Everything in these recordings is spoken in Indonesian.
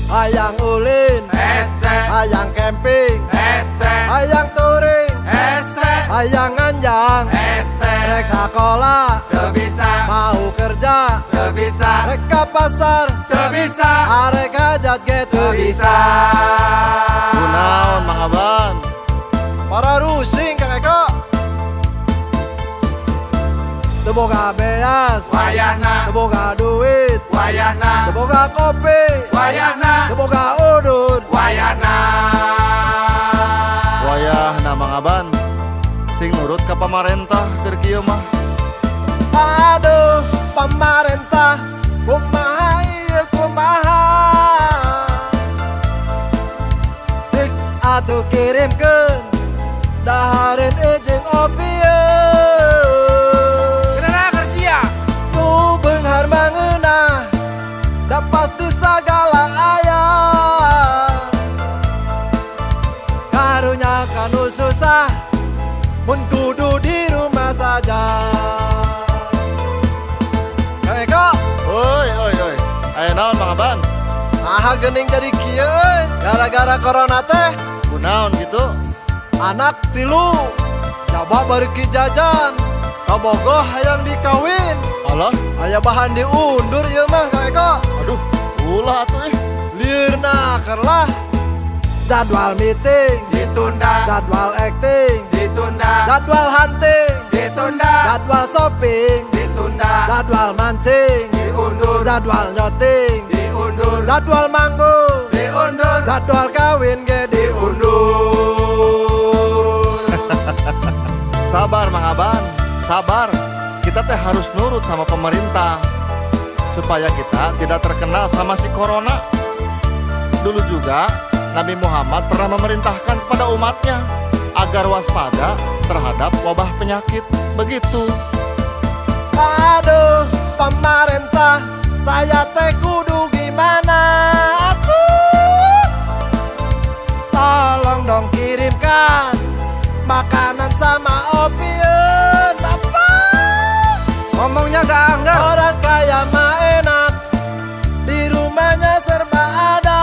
hayang ulin, hayang camping, hayang touring, hayang nganjang, rek sekolah, mau kerja, rek ke pasar, arek hajat ge teu bisa. Kunaon Mang Aban? Para rusing Kang Eko, teu boga beas, teu boga duit, teu boga kopi, teu boga udud. Wayahna Mang Aban sing nurut ka pamarentah keur kieu mah. Aduh, pemerintah kumaha ieu kumaha, tik atuh kirimkeun dahareun jeung opieun. Kenapa kersia? Nu beunghar mangeunah da pasti sagala aya, karunya kanu susah mun kudu di rumah saja. Eko, Oi. Aya naon Mang Aban? ah geuning jadi kieu euy, gara-gara corona teh. Kunaon gitu? Anak tilu coba beuki jajan, kabogoh hayang dikawin, Allah, aya bahan diundur ieu mah Kang Eko. aduh, ulah atuh Liurna kerlah jadwal meeting, jadwal acting, jadwal hunting, jadwal shopping, jadwal mancing, jadwal nyoting, jadwal manggung, jadwal kawin ge diundur. Sabar Mang Aban, sabar. Kita teh harus nurut sama pemerintah supaya kita tidak terkena sama si corona. Dulu juga Nabi Muhammad pernah memerintahkan kepada umatnya agar waspada terhadap wabah penyakit. Begitu. Aduh, pemerintah, saya teh kudu gimana atuh? Tolong dong kirimkan makanan sama opieun, Bapak. Ngomongnya gak anggar. Orang kaya mah enak, di rumahnya serba ada.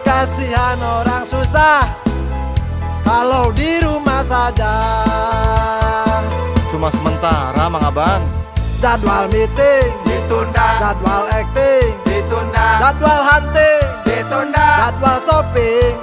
Kasihan orang susah, kalau di rumah saja. Cuma sementara Mang Aban. Jadwal meeting, jadwal acting, jadwal hunting, jadwal shopping,